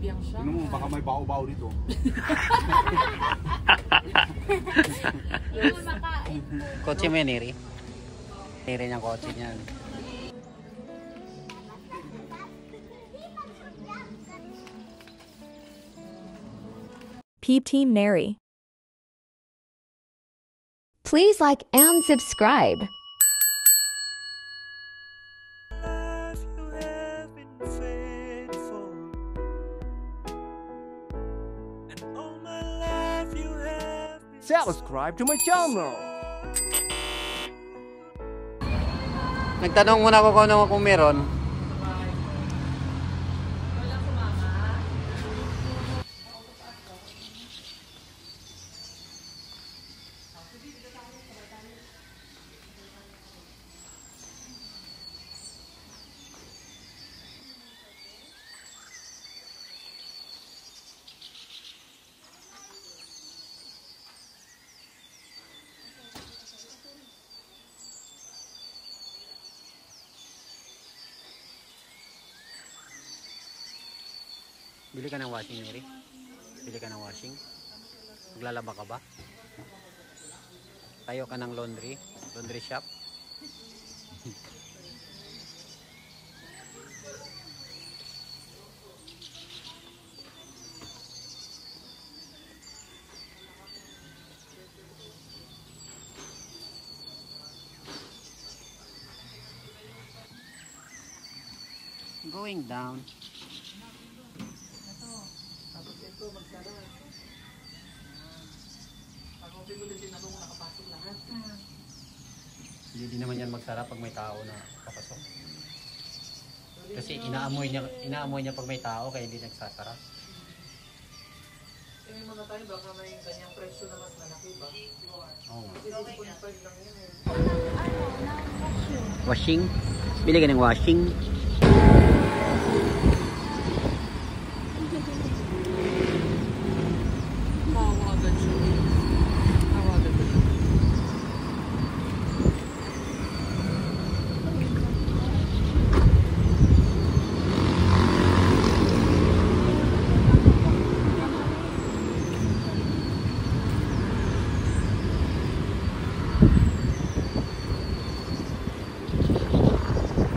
Piang siya. Tingnan mo, baka may bao-bao dito. Kotse mo yan, Neri? Neri niyang kotse niyan. Peep Team Neri. Please like and subscribe. Subscribe to my channel. Nagtanong muna ako kung meron. Bili ka ng washing, Mary? Bili ka ng washing? Maglalaba ka ba? Tayo ka ng laundry shop? Going down. Tapos ito, magsara. Pag mapibulitin ako kung nakapasok lahat. Hindi naman yan magsara pag may tao na papasok. Kasi inaamoy niya pag may tao kaya hindi nagsasara. Eh, may mga tayo baka may ganyang presyo na mas malaki ba? Oo. Kasi 6.5 lang yan eh. Washing? Bili ka ng washing? Mawagan siya. Mawagan siya.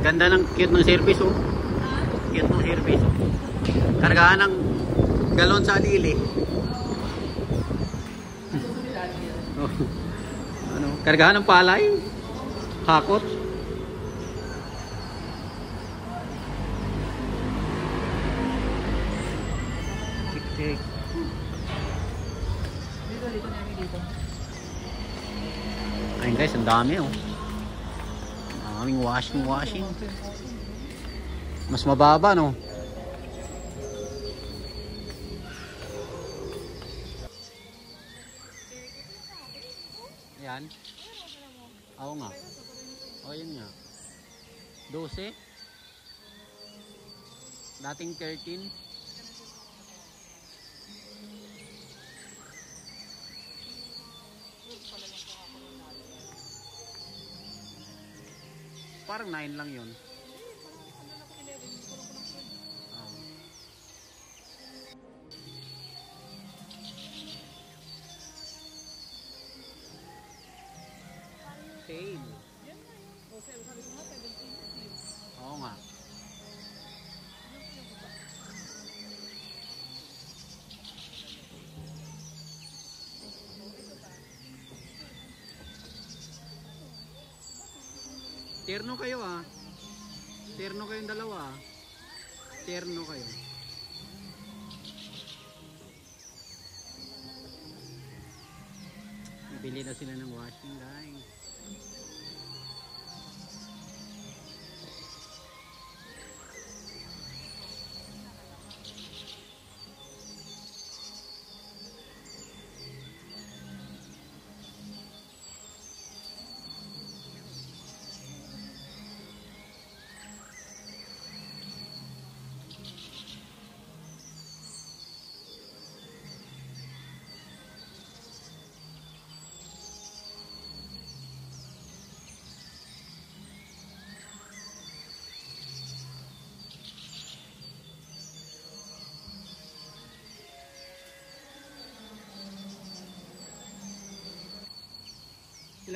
Ganda ng cute ng service oh. Cute ng service oh. Kargahan ng galon sa alili. Oh. Ano, kargahan ng palay. Hakot. Tik-tik. Dito namin dito. Ayun guys, ang dami oh. Ang daming washing. Mas mababa no. Yan. Oo nga. O yun nga. 12. Dating 13. Parang 9 lang yun. Same. Oo nga. Terno kayo ah. Terno kayong dalawa. Terno kayo. Bili na sila ng washing guys.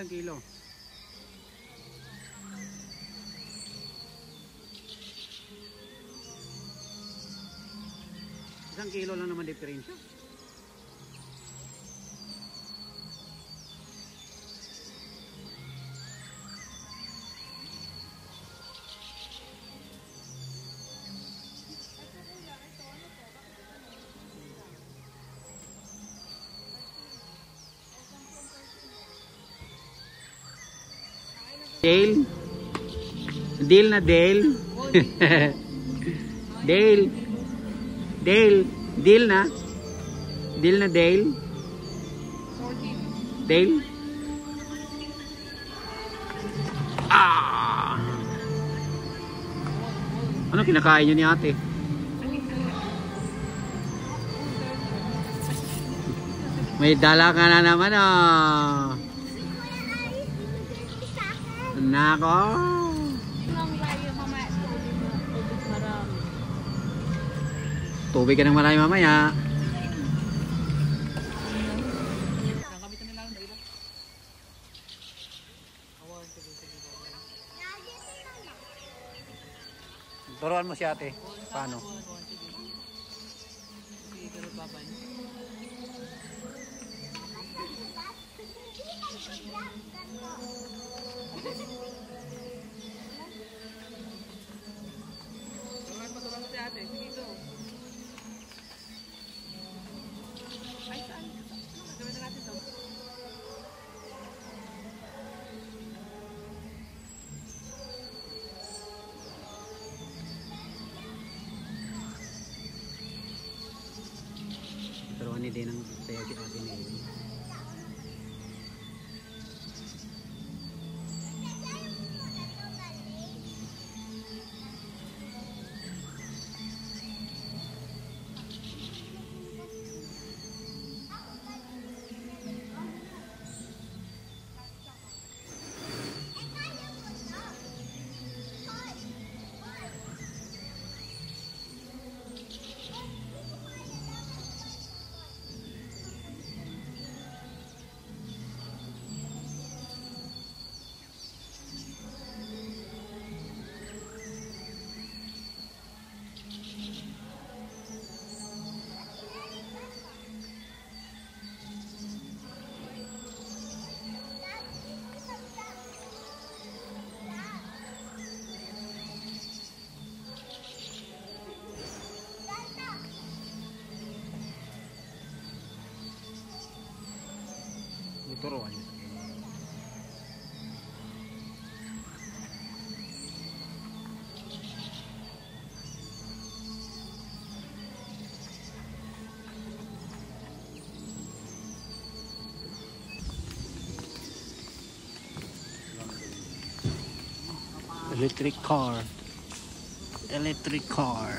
Ilang kilo? Isang kilo lang naman diferensya. Dale? Dale na Dale? Dale? Dale? Dale na? Dale na Dale? 14. Dale? Ah! Ano kinakain nyo ni ate? May dala ka na naman ah. Nako. Tubig ka ng marami mamaya. Nakakamitan nila ang dila. Awan, sige. Turuan mo si ate. Paano? Sige, karot babay. Turuan si ate. Sige, go. Ay, saan? Gawin na natin ito. Turuan ni din ang sayo si ate ni. Turuan niya. Electric car. Electric car.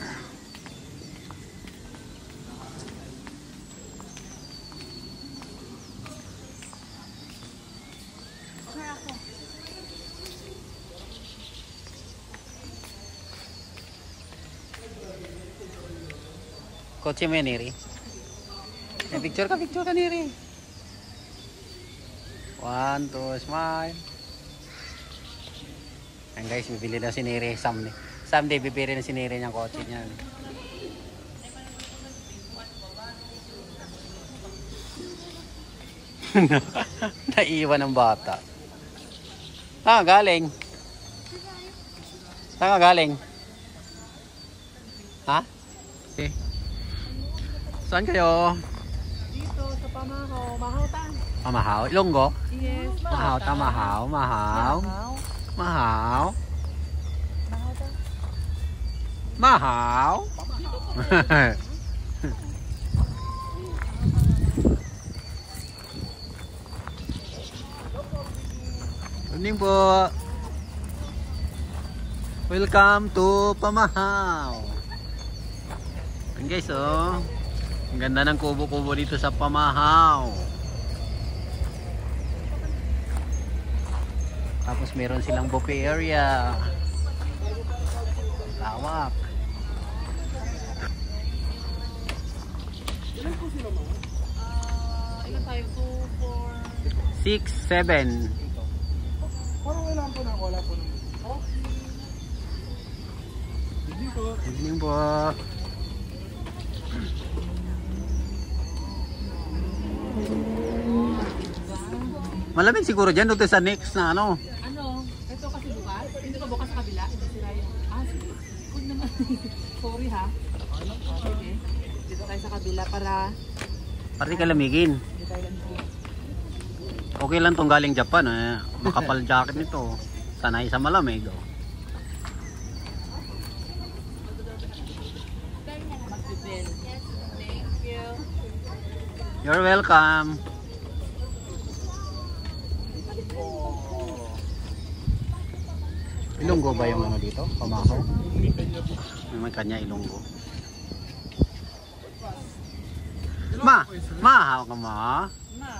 Kotse mo yan, Neri. Picture ka Neri. 1, 2, smile. Ayan guys, bibili na si Neri someday bibili na si Neri niyang kotse niyan. Naiwan ng bata. Saan ka galing? Saan ka galing? Ha? Okay. Saan kayo? Dito sa Pamahaw. Mahaw ta. Pamahaw? Ilonggo? Yes. Mahaw ta, mahaw. Mahaw. Mahaw. Mahaw ta. Mahaw. Morning po. Welcome to Pamahaw. Ayan guys, oh. Ang ganda ng kubo-kubo dito sa Pamahaw. Tapos meron silang buffet area. Lawak. Ilan po sila mo? Ilan tayo? 2, 4, 6, 7. Parang kailangan po na wala po naman. Oh, Hindi po. Evening po. Malamig siguro dyan doon sa next na ano. ano? Ito kasi bukas. Hindi ba bukas sa kabila? Hindi sila yung... Ah, sige. Huwag naman. Sorry ha. Sige. Dito tayo sa kabila para... Pati kalamigin. Hindi tayo lang po. Okay lang tong galing Japan eh. Makapal jacket nito. Sanay sa malamig. Oh. Magbibel. Thank you. You're welcome. Ilonggo ba yung ano dito? Pamahaw? May kanya ilonggo. Ma! Mahaw ka ma?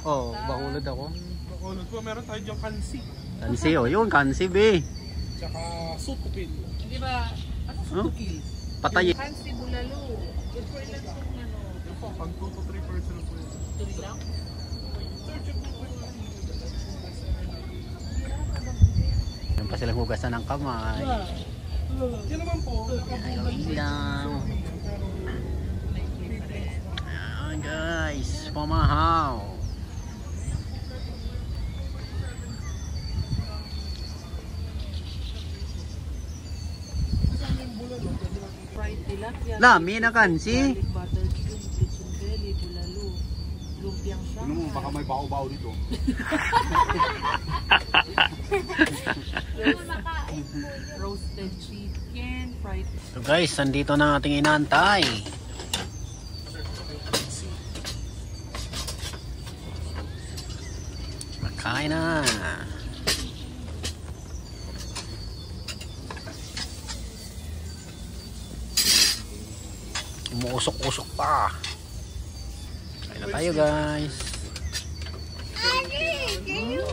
Oh, bakulod ako. Bakulod po, meron tayo dyan kansi. Kansi oh, yun kansi be. Tsaka sutupin. Hindi ba? Ano Huh? sutukil? Patay. Fancy bulalo. Good for ilan kung ano. Ito po, pang 2 to 3 person po yun. Tuloy lang. Yan pa silang hugasan ng kamay. Yan naman po. Ayun lang. Ayan guys, pamahaw. Fried tilapia. Lami na kansi. Garlic butter chicken, lechon belly, bulalo. Lumpiang siya. Ano mo, baka may bao-bao dito. Roasted chicken, fried. So guys, nandito na ating inaantay. Makain na. Umuusok-usok pa. Kain na tayo guys. Can you